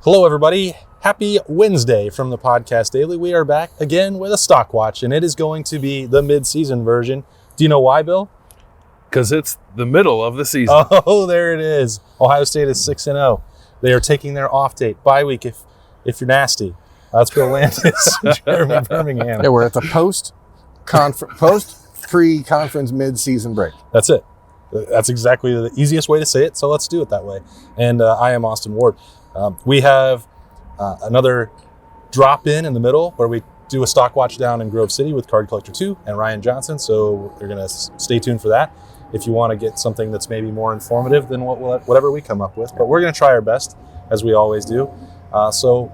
Hello, everybody. Happy Wednesday from the Podcast Daily. We are back again with a stock watch, and it is going to be the mid-season version. Do you know why, Bill? Because it's the middle of the season. Oh, there it is. Ohio State is 6-0. They are taking their off date, bye week if you're nasty. That's Bill Landis, Jeremy Birmingham. Yeah, we're at the post pre-conference mid-season break. That's it. That's exactly the easiest way to say it, so let's do it that way. And I am Austin Ward. We have another drop-in the middle where we do a stock watch down in Grove City with Card Collector 2 and Ryan Johnson, so you're going to stay tuned for that if you want to get something that's maybe more informative than whatever we come up with. But we're going to try our best, as we always do. So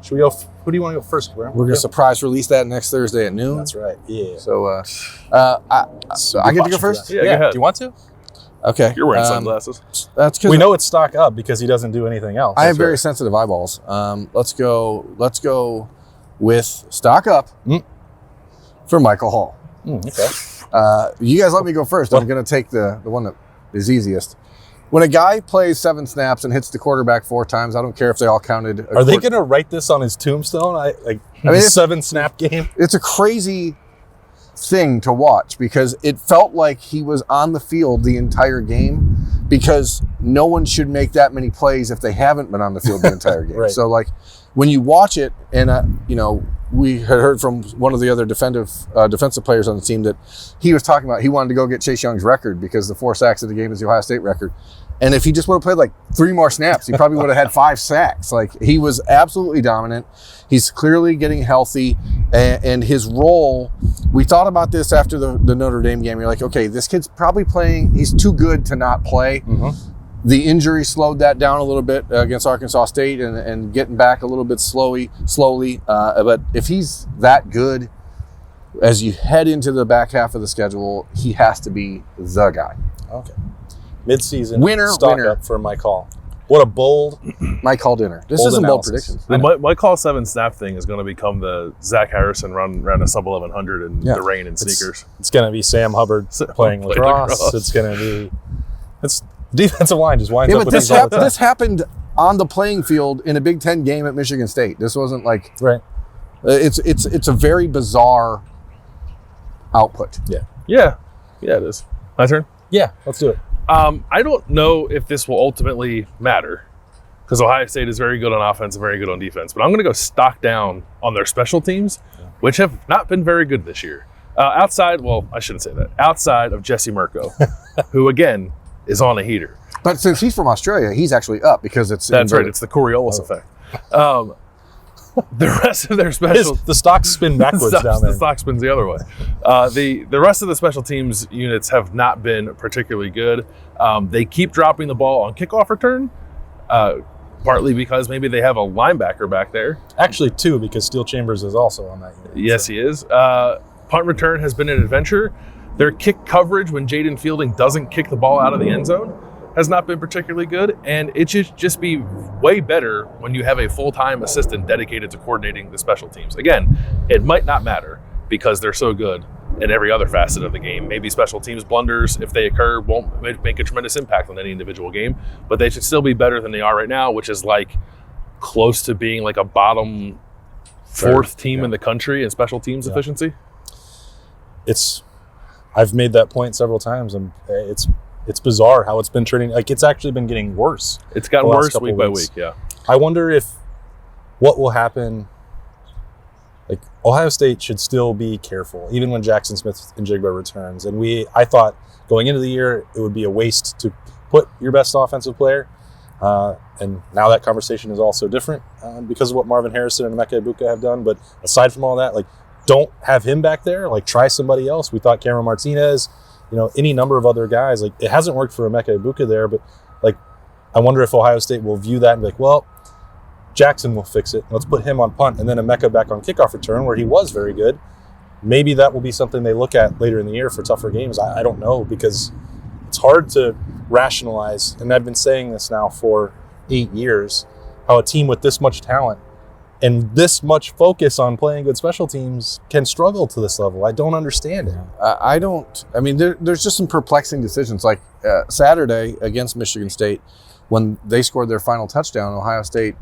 should we go? Who do you want to go first? We're going to surprise release that next Thursday at noon. That's right. Yeah. So I get to go first? Yeah, go ahead. Do you want to? Okay. You're wearing sunglasses. That's because we know it's stock up because he doesn't do anything else. I have very sensitive eyeballs. Let's go with stock up for Michael Hall. Okay. You guys let me go first. I'm going to take the one that is easiest. When a guy plays 7 snaps and hits the quarterback 4 times, I don't care if they all counted. Are they going to write this on his tombstone? I mean, 7-snap game. It's a crazy thing to watch because it felt like he was on the field the entire game because no one should make that many plays if they haven't been on the field the entire game. Right. So like when you watch it and we had heard from one of the other defensive players on the team that he was talking about he wanted to go get Chase Young's record because the 4 sacks of the game is the Ohio State record. And if he just would have played like 3 more snaps, he probably would have had 5 sacks. Like he was absolutely dominant. He's clearly getting healthy, and his role. We thought about this after the Notre Dame game. You're like, okay, this kid's probably playing. He's too good to not play. Mm-hmm. The injury slowed that down a little bit against Arkansas State, and getting back a little bit slowly. But if he's that good, as you head into the back half of the schedule, he has to be the guy. Okay. Mid-season winner up for Mike Hall. What a bold Mike Hall dinner. This bold isn't bold analysis. predictions. My call 7-snap thing is going to become the Zach Harrison run a sub 1100 in the rain and sneakers. It's going to be Sam Hubbard playing lacrosse. It's going to be defensive line just winds up with these all the time. This happened on the playing field in a Big Ten game at Michigan State. This wasn't like right. It's a very bizarre output. Yeah, it is. My turn. Yeah, let's do it. I don't know if this will ultimately matter because Ohio State is very good on offense and very good on defense, but I'm going to go stock down on their special teams, which have not been very good this year. Outside of Jesse Mirko, who again is on a heater. But since he's from Australia, he's actually up because it's that's right. It's the Coriolis effect. The rest of their the stocks spin backwards down there. The stock spins the other way. The rest of the special teams units have not been particularly good. They keep dropping the ball on kickoff return, partly because maybe they have a linebacker back there. Actually, 2 because Steel Chambers is also on that unit. Yes, he is. Punt return has been an adventure. Their kick coverage when Jaden Fielding doesn't kick the ball out of the end zone has not been particularly good, and it should just be way better when you have a full-time assistant dedicated to coordinating the special teams. Again, it might not matter because they're so good in every other facet of the game. Maybe special teams blunders, if they occur, won't make a tremendous impact on any individual game, but they should still be better than they are right now, which is like close to being like a bottom 4th team in the country in special teams efficiency. I've made that point several times, and it's bizarre how it's been turning. Like, it's actually been getting worse. It's gotten worse week by week, yeah. I wonder what will happen. Like, Ohio State should still be careful, even when Jackson Smith and Jigba returns. And I thought going into the year, it would be a waste to put your best offensive player. And now that conversation is also different because of what Marvin Harrison and Emeka Egbuka have done. But aside from all that, like, don't have him back there. Like, try somebody else. We thought Cameron Martinez, any number of other guys. Like, it hasn't worked for Emeka Egbuka there, but like, I wonder if Ohio State will view that and be like, well, Jackson will fix it. Let's put him on punt and then Emeka back on kickoff return where he was very good. Maybe that will be something they look at later in the year for tougher games. I don't know, because it's hard to rationalize, and I've been saying this now for 8 years, how a team with this much talent and this much focus on playing good special teams can struggle to this level. I don't understand it. There's just some perplexing decisions. Like Saturday against Michigan State, when they scored their final touchdown, Ohio State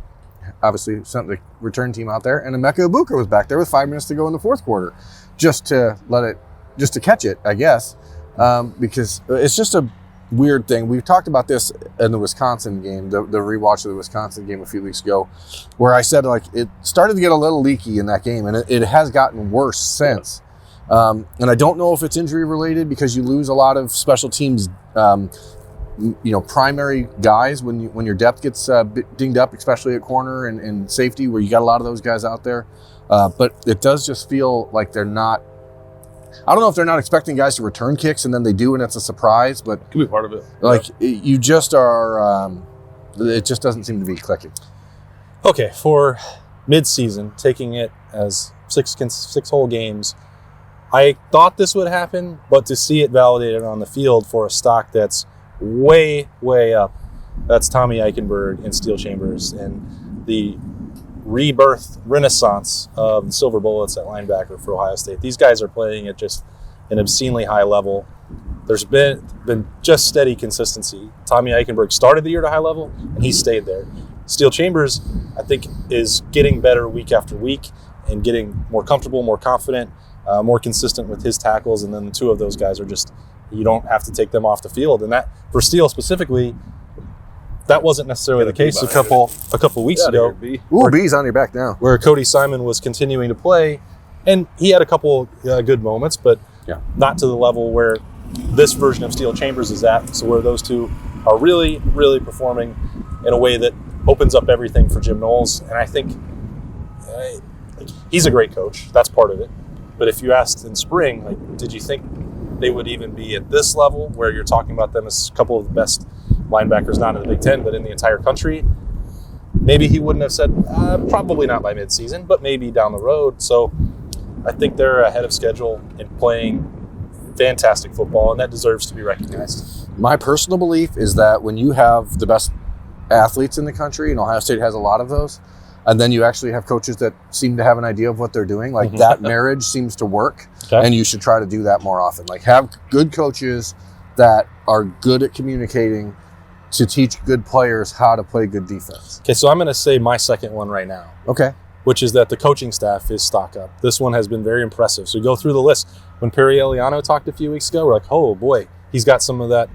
obviously sent the return team out there, and Emeka Ibuka was back there with 5 minutes to go in the fourth quarter, just to catch it, I guess, because it's just a weird thing. We've talked about this in the Wisconsin game, the rewatch of the Wisconsin game a few weeks ago, where I said like it started to get a little leaky in that game, and it has gotten worse since. And I don't know if it's injury related because you lose a lot of special teams, primary guys when your depth gets dinged up, especially at corner and safety, where you got a lot of those guys out there. But it does just feel like they're not. I don't know if they're not expecting guys to return kicks and then they do and it's a surprise, but could be part of it. Like you just are. It just doesn't seem to be clicking. Okay, for midseason, taking it as six whole games, I thought this would happen, but to see it validated on the field for a stock that's way, way up, that's Tommy Eichenberg and Steel Chambers and the rebirth renaissance of the Silver Bullets at linebacker for Ohio State. These guys are playing at just an obscenely high level. There's been just steady consistency. Tommy Eichenberg started the year at a high level, and he stayed there. Steel Chambers, I think, is getting better week after week and getting more comfortable, more confident, more consistent with his tackles. And then the two of those guys are just, you don't have to take them off the field. And that, for Steel specifically, that wasn't necessarily the case a couple weeks ago. Ooh, B's on your back now. Where Cody Simon was continuing to play, and he had a couple good moments, but not to the level where this version of Steel Chambers is at. So where those two are really, really performing in a way that opens up everything for Jim Knowles. And I think he's a great coach. That's part of it. But if you asked in spring, like, did you think they would even be at this level where you're talking about them as a couple of the best linebackers, not in the Big Ten, but in the entire country? Maybe he wouldn't have said, probably not by midseason, but maybe down the road. So I think they're ahead of schedule in playing fantastic football, and that deserves to be recognized. My personal belief is that when you have the best athletes in the country, and Ohio State has a lot of those, and then you actually have coaches that seem to have an idea of what they're doing, like that marriage seems to work, and you should try to do that more often. Like have good coaches that are good at communicating to teach good players how to play good defense. Okay, so I'm going to say my second one right now. Okay. Which is that the coaching staff is stock up. This one has been very impressive. So go through the list. When Perry Eliano talked a few weeks ago, we're like, oh boy, he's got some of that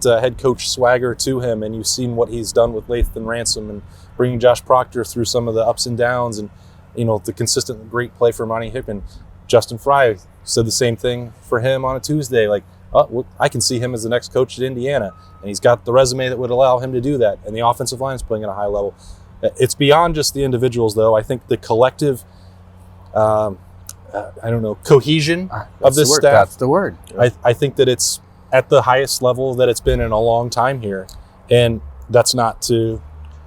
head coach swagger to him, and you've seen what he's done with Lathan Ransom and bringing Josh Proctor through some of the ups and downs, and the consistent great play from Ronnie Hickman. Justin Fry said the same thing for him on a Tuesday, like, oh, well, I can see him as the next coach at Indiana, and he's got the resume that would allow him to do that, and the offensive line is playing at a high level. It's beyond just the individuals, though. I think the collective, cohesion of this staff. That's the word. I think that it's at the highest level that it's been in a long time here. And that's not to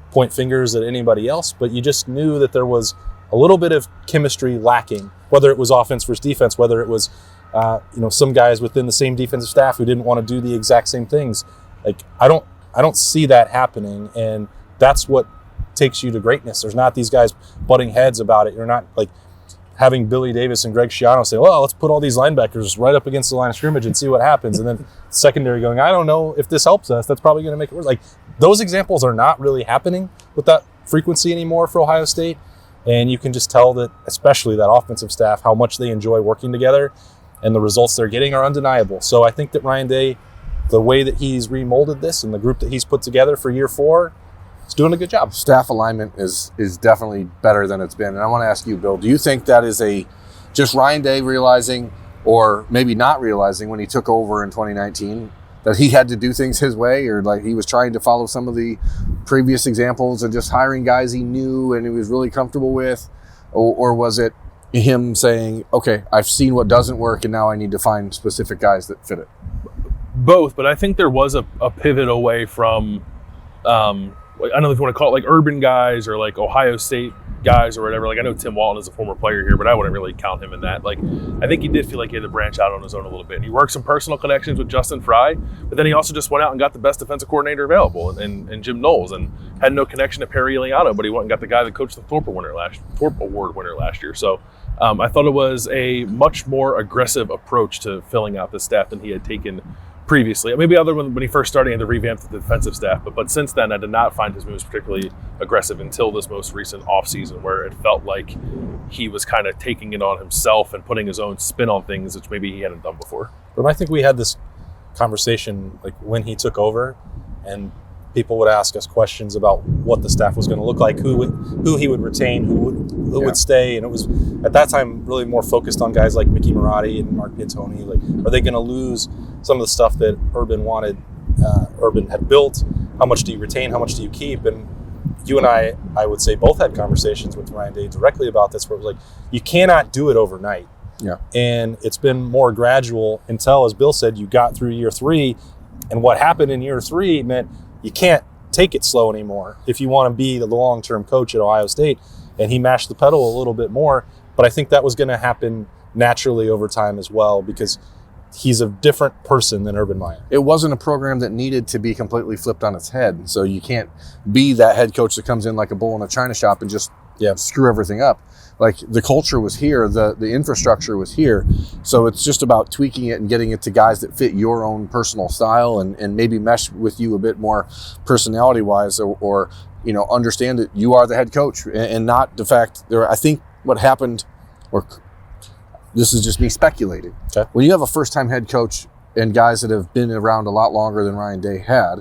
point fingers at anybody else, but you just knew that there was a little bit of chemistry lacking, whether it was offense versus defense, whether it was some guys within the same defensive staff who didn't want to do the exact same things. Like I don't see that happening, and that's what takes you to greatness. There's not these guys butting heads about it. You're not like having Billy Davis and Greg Schiano say, well, let's put all these linebackers right up against the line of scrimmage and see what happens. And then secondary going, I don't know if this helps us. That's probably going to make it worse. Like those examples are not really happening with that frequency anymore for Ohio State. And you can just tell that, especially that offensive staff, how much they enjoy working together, and the results they're getting are undeniable. So I think that Ryan Day, the way that he's remolded this and the group that he's put together for year 4, is doing a good job. Staff alignment is definitely better than it's been. And I want to ask you, Bill, do you think that is just Ryan Day realizing, or maybe not realizing when he took over in 2019, that he had to do things his way, or like he was trying to follow some of the previous examples and just hiring guys he knew and he was really comfortable with? Or was it him saying, okay, I've seen what doesn't work and now I need to find specific guys that fit it? Both, but I think there was a pivot away from I don't know if you want to call it like urban guys or like Ohio State guys or whatever. Like I know Tim Walton is a former player here, but I wouldn't really count him in that. Like I think he did feel like he had to branch out on his own a little bit. And he worked some personal connections with Justin Fry, but then he also just went out and got the best defensive coordinator available and Jim Knowles, and had no connection to Perry Eliano, but he went and got the guy that coached the Thorpe Award winner last year. So I thought it was a much more aggressive approach to filling out the staff than he had taken previously. Maybe other when he first started to revamp the defensive staff, but since then I did not find his moves particularly aggressive until this most recent offseason, where it felt like he was kind of taking it on himself and putting his own spin on things, which maybe he hadn't done before. But I think we had this conversation like when he took over, and people would ask us questions about what the staff was going to look like, who he would retain, who would stay, and it was at that time really more focused on guys like Mickey Marotti and Mark Piantoni. Like, are they going to lose some of the stuff that Urban had built? How much do you retain? How much do you keep? And you and I would say, both had conversations with Ryan Day directly about this, where it was like, you cannot do it overnight. Yeah. And it's been more gradual until, as Bill said, you got through year 3, and what happened in year 3 meant you can't take it slow anymore if you want to be the long-term coach at Ohio State. And he mashed the pedal a little bit more, but I think that was going to happen naturally over time as well, because he's a different person than Urban Meyer. It wasn't a program that needed to be completely flipped on its head. So you can't be that head coach that comes in like a bull in a china shop and just screw everything up. Like, the culture was here, the infrastructure was here. So it's just about tweaking it and getting it to guys that fit your own personal style and maybe mesh with you a bit more personality wise, or understand that you are the head coach and not the fact there. I think what happened, or this is just me speculating. Okay. When you have a first time head coach and guys that have been around a lot longer than Ryan Day had,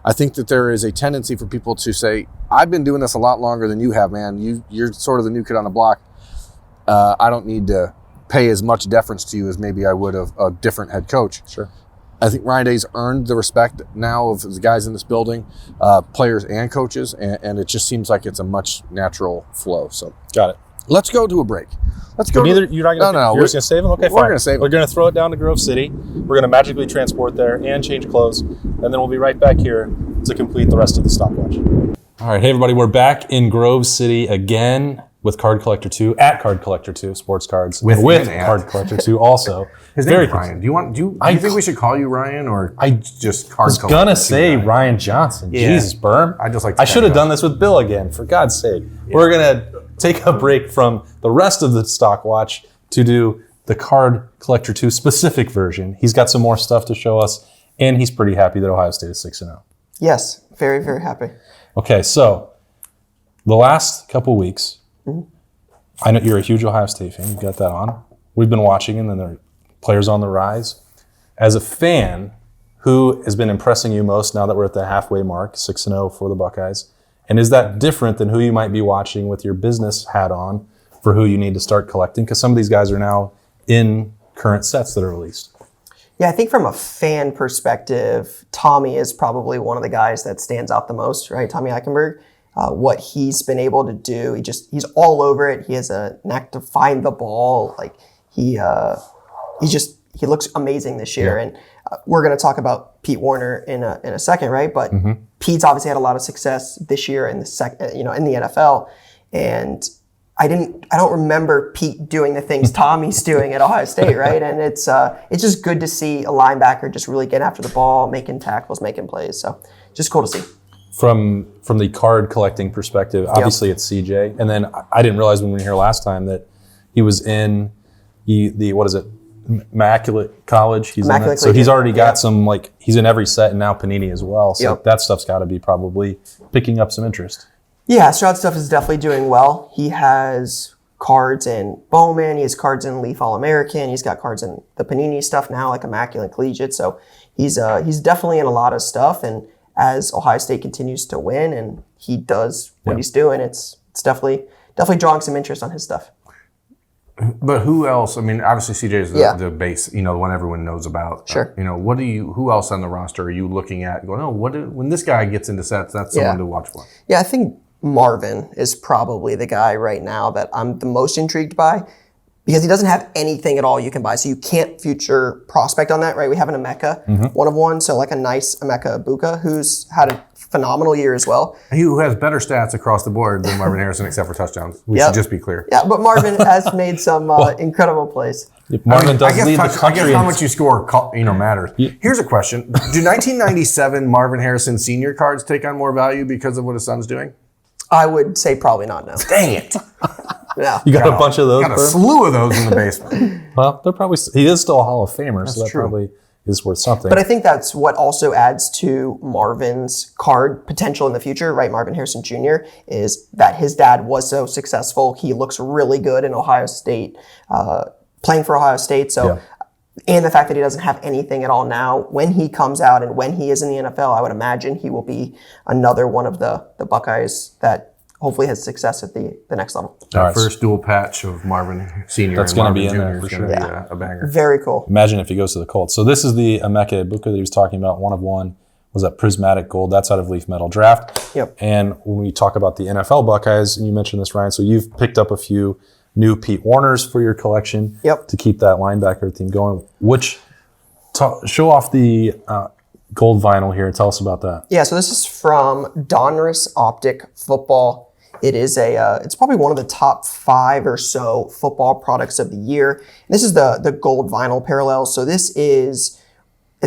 I think that there is a tendency for people to say, I've been doing this a lot longer than you have, man. You're sort of the new kid on the block. I don't need to pay as much deference to you as maybe I would of a different head coach. Sure. I think Ryan Day's earned the respect now of the guys in this building, players and coaches, and it just seems like it's a much natural flow. So got it. Let's go to a break. Let's go. You're not going to. No. You're just going to save him. Okay, fine. We're going to save him. We're going to throw it down to Grove City. We're going to magically transport there and change clothes, and then we'll be right back here to complete the rest of the stopwatch. All right, hey everybody, we're back in Grove City again with Card Collector 2 at Card Collector 2 Sports Cards with Card Collector 2 also. His name is Ryan. Do you think we should call you Ryan or just Card Collector? I was gonna say Ryan Johnson. Yeah. Jesus, Berm. I should have done this with Bill again. For God's sake, we're gonna take a break from the rest of the stock watch to do the Card Collector 2 specific version. He's got some more stuff to show us, and he's pretty happy that Ohio State is 6-0. Yes, very, very happy. Okay, so the last couple weeks, I know you're a huge Ohio State fan. You've got that on. We've been watching, and then there are players on the rise. As a fan, who has been impressing you most now that we're at the halfway mark, 6-0 for the Buckeyes? And is that different than who you might be watching with your business hat on for who you need to start collecting? Because some of these guys are now in current sets that are released. Yeah, I think from a fan perspective, Tommy is probably one of the guys that stands out the most, right? Tommy Eichenberg. What he's been able to do, he's all over it. He has a knack to find the ball. Like he looks amazing this year. And we're going to talk about Pete Warner in a second, right? But Pete's obviously had a lot of success this year in the in the NFL. And I don't remember Pete doing the things Tommy's doing at Ohio State, right? And it's just good to see a linebacker just really get after the ball, making tackles, making plays. So just cool to see. From the card collecting perspective, obviously it's CJ. And then I didn't realize when we were here last time that he was in the what is it? Immaculate College. He's in that. So he's already got some, like, he's in every set, and now Panini as well. So that stuff's got to be probably picking up some interest. Yeah, Stroud stuff is definitely doing well. He has cards in Bowman. He has cards in Leaf All-American. He's got cards in the Panini stuff now, like Immaculate Collegiate. So he's definitely in a lot of stuff. And as Ohio State continues to win and he does what he's doing, it's definitely drawing some interest on his stuff. But who else? I mean, obviously CJ is the base, the one everyone knows about. Sure. Who else on the roster are you looking at going, when this guy gets into sets, that's someone to watch for? Yeah, I think Marvin is probably the guy right now that I'm the most intrigued by because he doesn't have anything at all you can buy. So you can't future prospect on that, right? We have an Emeka, one of one. So like a nice Emeka Ibuka who's had a phenomenal year as well. Who has better stats across the board than Marvin Harrison except for touchdowns. We should just be clear. Yeah, but Marvin has made some incredible plays. Marvin does lead the country. I guess how much you score matters. Here's a question. Do 1997 Marvin Harrison senior cards take on more value because of what his son's doing? I would say probably not, no. Dang it. Yeah. You got a bunch of those? Got a slew of those in the basement. Well, they're probably, he is still a Hall of Famer, so that true. probably is worth something. But I think that's what also adds to Marvin's card potential in the future, right? Marvin Harrison Jr. is that his dad was so successful. He looks really good in Ohio State, playing for Ohio State. So, and the fact that he doesn't have anything at all now, when he comes out and when he is in the NFL, I would imagine he will be another one of the Buckeyes that hopefully has success at the next level. Our first dual patch of Marvin Sr. That's and gonna Marvin be in Jr. there is for going to sure. be a banger. Very cool. Imagine if he goes to the Colts. So this is the Emeka Ibuka that he was talking about. One of one was that prismatic gold. That's out of Leaf Metal Draft. Yep. And when we talk about the NFL Buckeyes, and you mentioned this, Ryan, so you've picked up a few new Pete Warners for your collection to keep that linebacker theme going. Show off the gold vinyl here. Tell us about that. Yeah, so this is from Donruss Optic Football. It is it's probably one of the top 5 or so football products of the year. And this is the gold vinyl parallel. So it's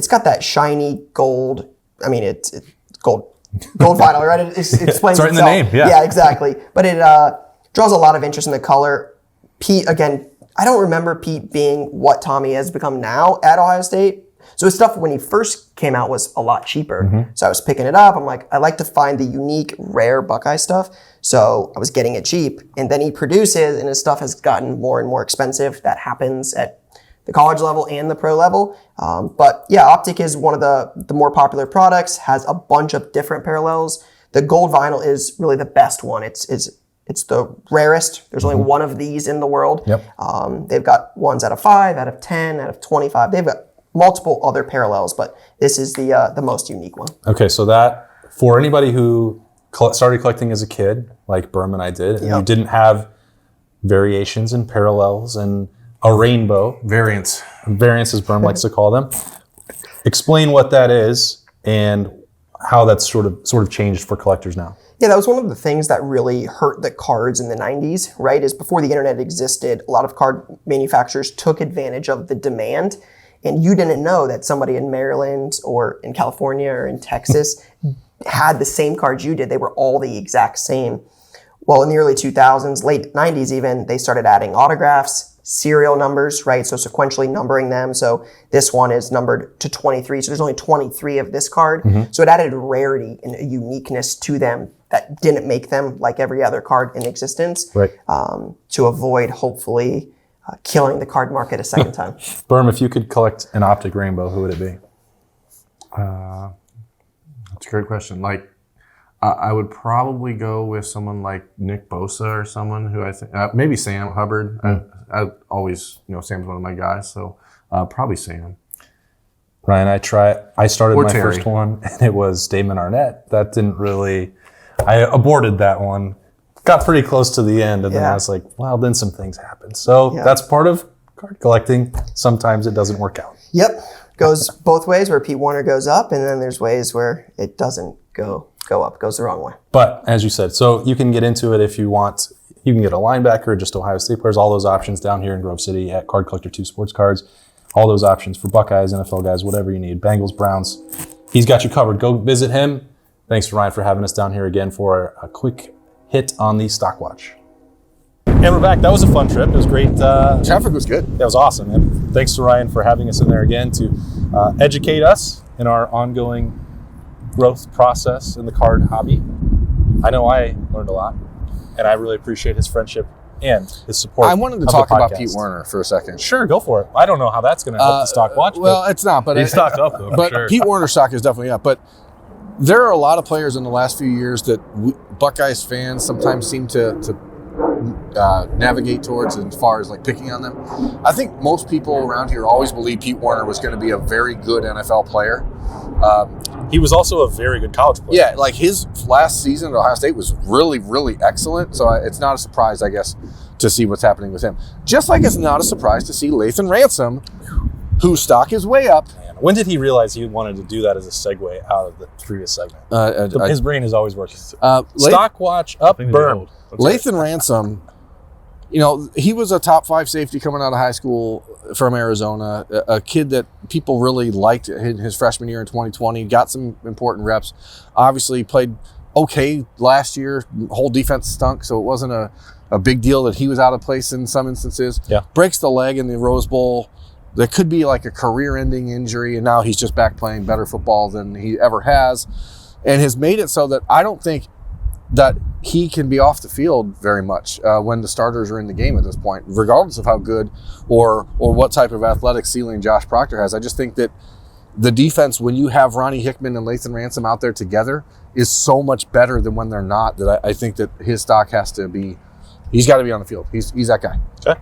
got that shiny gold. I mean, it's gold vinyl, right? It explains it's right itself. in the name, yeah. Yeah, exactly. But it draws a lot of interest in the color. Pete, again, I don't remember Pete being what Tommy has become now at Ohio State. So his stuff when he first came out was a lot cheaper. So I was picking it up. I'm like, I like to find the unique, rare Buckeye stuff. So I was getting it cheap. And then he produces, and his stuff has gotten more and more expensive. That happens at the college level and the pro level. But yeah, Optic is one of the more popular products, has a bunch of different parallels. The gold vinyl is really the best one. It's the rarest. There's only one of these in the world. They've got ones out of 5, out of 10, out of 25. They've got multiple other parallels, but this is the most unique one. Okay, so that, for anybody who started collecting as a kid, like Berm and I did, and you didn't have variations and parallels and a rainbow. Variants, as Berm likes to call them. Explain what that is and how that's sort of changed for collectors now. Yeah, that was one of the things that really hurt the cards in the 90s, right? Is before the internet existed, a lot of card manufacturers took advantage of the demand, and you didn't know that somebody in Maryland or in California or in Texas had the same cards you did. They were all the exact same. Well, in the early 2000s, late 90s even, they started adding autographs, serial numbers, right? So sequentially numbering them. So this one is numbered to 23. So there's only 23 of this card. So it added rarity and a uniqueness to them that didn't make them like every other card in existence. Right. To avoid, hopefully, killing the card market a second time. Berm, if you could collect an Optic rainbow, who would it be? That's a great question. Like, I would probably go with someone like Nick Bosa or someone who I think, maybe Sam Hubbard. I always, Sam's one of my guys, so probably Sam. Ryan, I started Or my Terry. first one, and it was Damon Arnett. That didn't really, I aborted that one. Got pretty close to the end, and then I was like, well, then some things happen. So that's part of card collecting. Sometimes it doesn't work out. Yep. Goes both ways, where Pete Warner goes up, and then there's ways where it doesn't go up, goes the wrong way. But as you said, so you can get into it if you want. You can get a linebacker, just Ohio State players, all those options down here in Grove City at Card Collector 2 Sports Cards. All those options for Buckeyes, NFL guys, whatever you need. Bengals, Browns. He's got you covered. Go visit him. Thanks to Ryan for having us down here again for a quick hit on the stock watch. And we're back. That was a fun trip. It was great. Traffic was good. That was awesome. And thanks to Ryan for having us in there again to educate us in our ongoing growth process in the card hobby. I know I learned a lot, and I really appreciate his friendship and his support. I wanted to of talk the about podcast. Pete Warner for a second. Sure, go for it. I don't know how that's going to help the stock watch. Well, it's not, but He's stocked up, though, for But sure. Pete Warner stock is definitely up. But there are a lot of players in the last few years that Buckeyes fans sometimes seem to navigate towards as far as like picking on them. I think most people around here always believed Pete Warner was going to be a very good NFL player. He was also a very good college player. Yeah, like his last season at Ohio State was really, really excellent. So it's not a surprise, I guess, to see what's happening with him. Just like it's not a surprise to see Lathan Ransom, whose stock is way up. Man, when did he realize he wanted to do that as a segue out of the previous segment? His brain is always working. Stock watch up, I think burn. Lathan Ransom, he was a top 5 safety coming out of high school from Arizona, a kid that people really liked in his freshman year in 2020, got some important reps, obviously played okay last year, whole defense stunk, so it wasn't a big deal that he was out of place in some instances. Yeah. Breaks the leg in the Rose Bowl, that could be like a career-ending injury, and now he's just back playing better football than he ever has, and has made it so that I don't think that he can be off the field very much when the starters are in the game at this point, regardless of how good or what type of athletic ceiling Josh Proctor has. I just think that the defense, when you have Ronnie Hickman and Lathan Ransom out there together, is so much better than when they're not, that I think that his stock has to be, he's got to be on the field. He's that guy. Okay.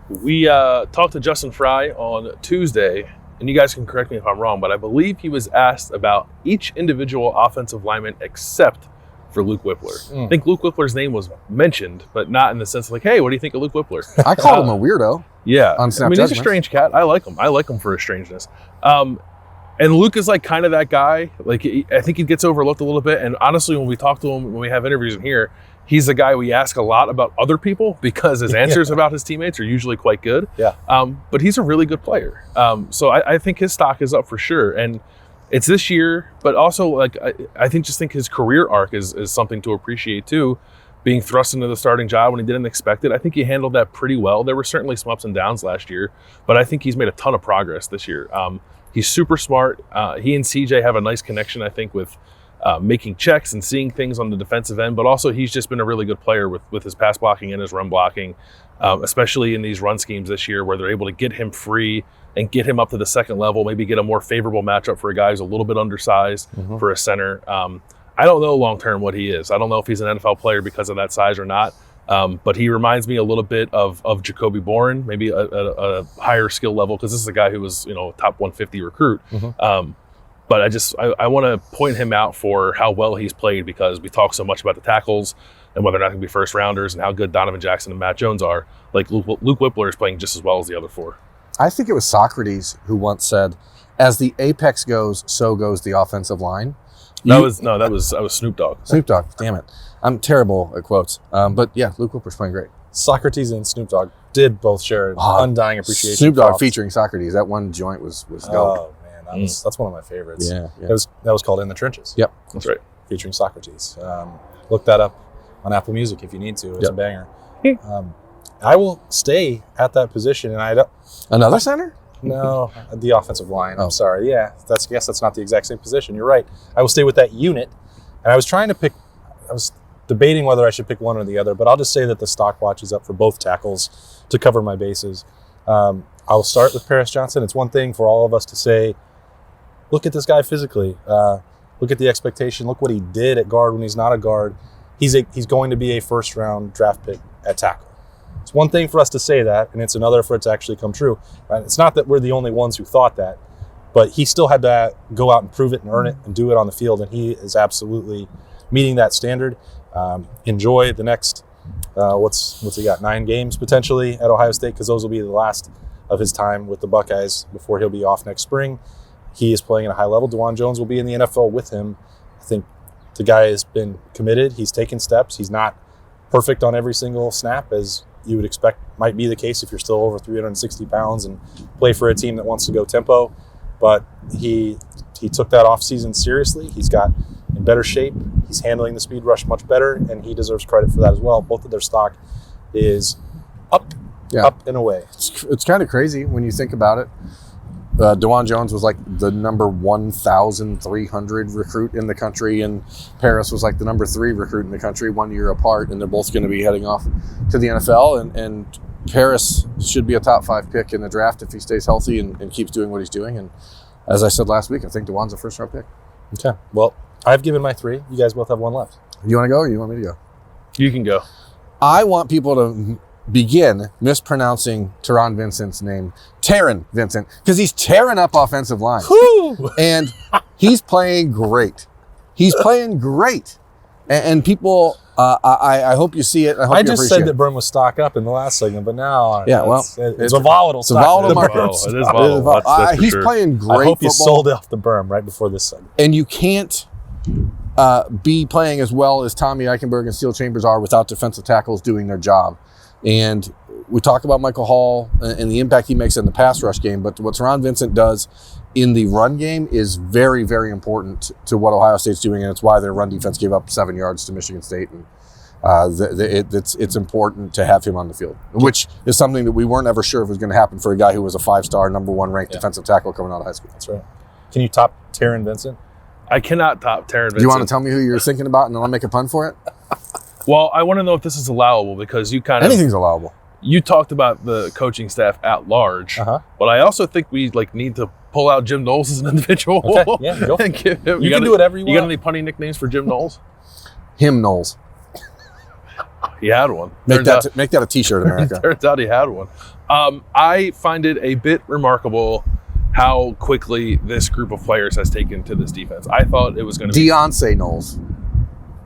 We talked to Justin Fry on Tuesday, and you guys can correct me if I'm wrong, but I believe he was asked about each individual offensive lineman except for Luke Whippler. I think Luke Whippler's name was mentioned, but not in the sense of like, hey, what do you think of Luke Whippler? I called him a weirdo. Yeah. On Snap he's Judgment. a strange cat. I like him. I like him for his strangeness. And Luke is like kind of that guy. Like, I think he gets overlooked a little bit. And honestly, when we talk to him, when we have interviews in here, he's the guy we ask a lot about other people because his answers about his teammates are usually quite good. Yeah. But he's a really good player. So I think his stock is up for sure. And it's this year, but also like I think his career arc is something to appreciate too. Being thrust into the starting job when he didn't expect it, I think he handled that pretty well. There were certainly some ups and downs last year, but I think he's made a ton of progress this year. He's super smart. He and CJ have a nice connection, I think, with making checks and seeing things on the defensive end, but also he's just been a really good player with his pass blocking and his run blocking, especially in these run schemes this year where they're able to get him free and get him up to the second level, maybe get a more favorable matchup for a guy who's a little bit undersized for a center. I don't know long-term what he is. I don't know if he's an NFL player because of that size or not, but he reminds me a little bit of Jacoby Bourne, maybe a higher skill level, because this is a guy who was, top 150 recruit. But I want to point him out for how well he's played, because we talk so much about the tackles and whether or not going to be first rounders and how good Donovan Jackson and Matt Jones are. Like Luke Whippler is playing just as well as the other four. I think it was Socrates who once said, as the apex goes, so goes the offensive line. That was Snoop Dogg. Snoop Dogg, damn it. I'm terrible at quotes. But yeah, Luke Whippler's playing great. Socrates and Snoop Dogg did both share an undying appreciation. Snoop Dogg for featuring Socrates. That one joint was dope. Oh man, that's one of my favorites. Yeah. That was called In the Trenches. Yep. That's right. Featuring Socrates. Look that up on Apple Music if you need to. It's a banger. I will stay at that position, and I don't. Another center? No, the offensive line. I'm sorry. Yeah, that's not the exact same position. You're right. I will stay with that unit, and I was trying to pick. I was debating whether I should pick one or the other, but I'll just say that the stock watch is up for both tackles to cover my bases. I'll start with Paris Johnson. It's one thing for all of us to say, look at this guy physically. Look at the expectation. Look what he did at guard when he's not a guard. He's going to be a first-round draft pick at tackle. It's one thing for us to say that, and it's another for it to actually come true. Right? It's not that we're the only ones who thought that, but he still had to go out and prove it and earn it and do it on the field, and he is absolutely meeting that standard. Enjoy the next, what's he got, 9 games potentially at Ohio State, because those will be the last of his time with the Buckeyes before he'll be off next spring. He is playing at a high level. DeJuan Jones will be in the NFL with him. I think the guy has been committed. He's taken steps. He's not perfect on every single snap, as you would expect might be the case if you're still over 360 pounds and play for a team that wants to go tempo. But he took that offseason seriously. He's got in better shape. He's handling the speed rush much better, and he deserves credit for that as well. Both of their stock is up and away. It's kind of crazy when you think about it. DeJuan Jones was like the number 1,300 recruit in the country, and Paris was like the number 3 recruit in the country 1 year apart, and they're both going to be heading off to the NFL, and Paris should be a top 5 pick in the draft if he stays healthy and keeps doing what he's doing. And as I said last week, I think DeJuan's a first-round pick. Okay. Well, I've given my 3. You guys both have 1 left. You want to go, or you want me to go? You can go. I want people to begin mispronouncing Teron Vincent's name, Taron Vincent, because he's tearing up offensive line. And he's playing great. He's playing great. And people, I hope you see it. I hope you just appreciate said that Burn was stock up in the last segment, but now it's a volatile stock. It's a volatile market. It is volatile. That's for He's sure. playing great I hope you football. sold off the berm right before this segment. And you can't be playing as well as Tommy Eichenberg and Steel Chambers are without defensive tackles doing their job. And we talk about Michael Hall and the impact he makes in the pass rush game, but what Teron Vincent does in the run game is very, very important to what Ohio State's doing, and it's why their run defense gave up 7 yards to Michigan State It's important to have him on the field, which is something that we weren't ever sure if was going to happen for a guy who was a 5-star, number 1 ranked defensive tackle coming out of high school. That's right. Can you top Taron Vincent? I cannot top Taron Vincent. Do you want to tell me who you're thinking about, and then I'll make a pun for it? Well, I want to know if this is allowable because you kind of anything's allowable. You talked about the coaching staff at large, but I also think we need to pull out Jim Knowles as an individual. Okay, yeah, go for and give him, you can do whatever you want. You got any punny nicknames for Jim Knowles? Him Knowles. He had one. Make that a T-shirt, America. Turns out he had one. I find it a bit remarkable how quickly this group of players has taken to this defense. I thought it was going to be Deontay Knowles.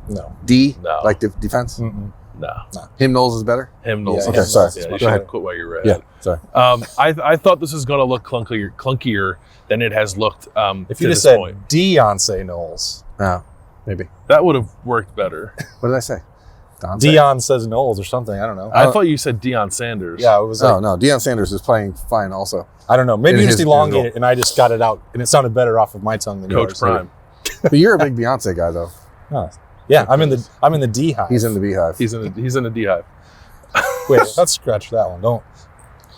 No. No. Like the defense? No. Him Knowles is better? Him Knowles. Yeah, okay, sorry. Yeah, Go you ahead. should quit while you're Yeah, sorry. I thought this was going to look clunkier than it has looked if you to just this said point. Deontay Knowles. Oh, maybe. That would have worked better. What did I say? Deion says Knowles or something. I don't know. I thought you said Deion Sanders. Yeah, it was like, no. Deion Sanders is playing fine also. I don't know. Maybe In you just his elongate role. it, and I just got it out, and it sounded better off of my tongue than Coach yours. Prime. But you're a big Beyonce guy, though. Oh, yeah, I'm in the D hive. He's in the beehive. He's in a beehive. Wait, let's scratch that one.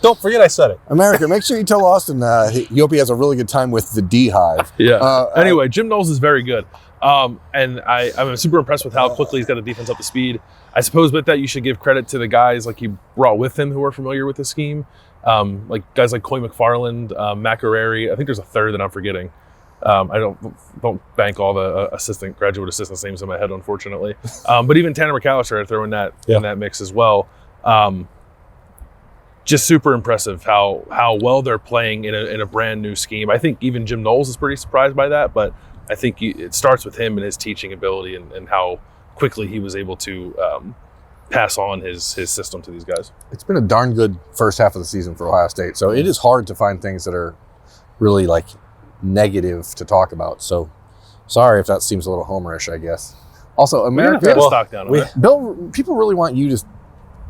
Don't forget I said it. America, make sure you tell Austin he hope he has a really good time with the D hive. Yeah. Anyway, Jim Knowles is very good. And I'm super impressed with how quickly he's got the defense up to speed. I suppose with that, you should give credit to the guys like he brought with him who are familiar with the scheme. Like guys like Coy McFarland, Macareri. I think there's a third that I'm forgetting. I don't bank all the graduate assistants names in my head, unfortunately. But even Tanner McAllister, I throw in that mix as well. Just super impressive how well they're playing in a brand new scheme. I think even Jim Knowles is pretty surprised by that, but I think it starts with him and his teaching ability and how quickly he was able to pass on his system to these guys. It's been a darn good first half of the season for Ohio State, so it is hard to find things that are really like negative to talk about. So sorry if that seems a little homerish, I guess. Also, America. Stock down on that. Bill, people really want you to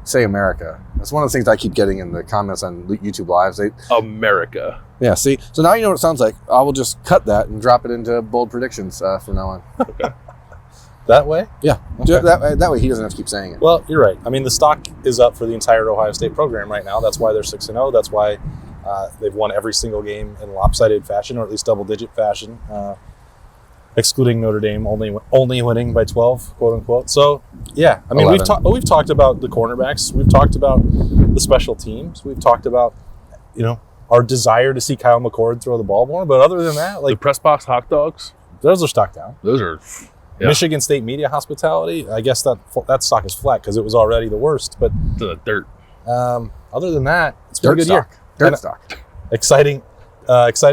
say America. That's one of the things I keep getting in the comments on YouTube Lives. America. Yeah, see? So now you know what it sounds like. I will just cut that and drop it into bold predictions from now on. Okay. That way? Yeah. Okay. That way he doesn't have to keep saying it. Well, you're right. I mean, the stock is up for the entire Ohio State program right now. That's why they're 6-0. That's why they've won every single game in lopsided fashion, or at least double-digit fashion, excluding Notre Dame only winning by 12, quote unquote. So, yeah. I mean, we've talked about the cornerbacks. We've talked about the special teams. We've talked about, our desire to see Kyle McCord throw the ball more. But other than that, The press box hot dogs, those are stock down. those are Michigan State media hospitality, I guess that stock is flat because it was already the worst. But to the dirt. other than that, it's been a good year. Dirt stock. Excited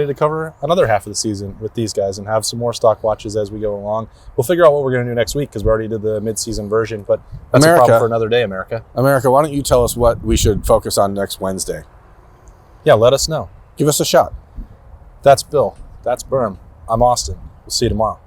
to cover another half of the season with these guys and have some more stock watches as we go along. We'll figure out what we're going to do next week because we already did the midseason version, but that's a problem for another day, America. America, why don't you tell us what we should focus on next Wednesday? Yeah, let us know. Give us a shot. That's Bill. That's Berm. I'm Austin. We'll see you tomorrow.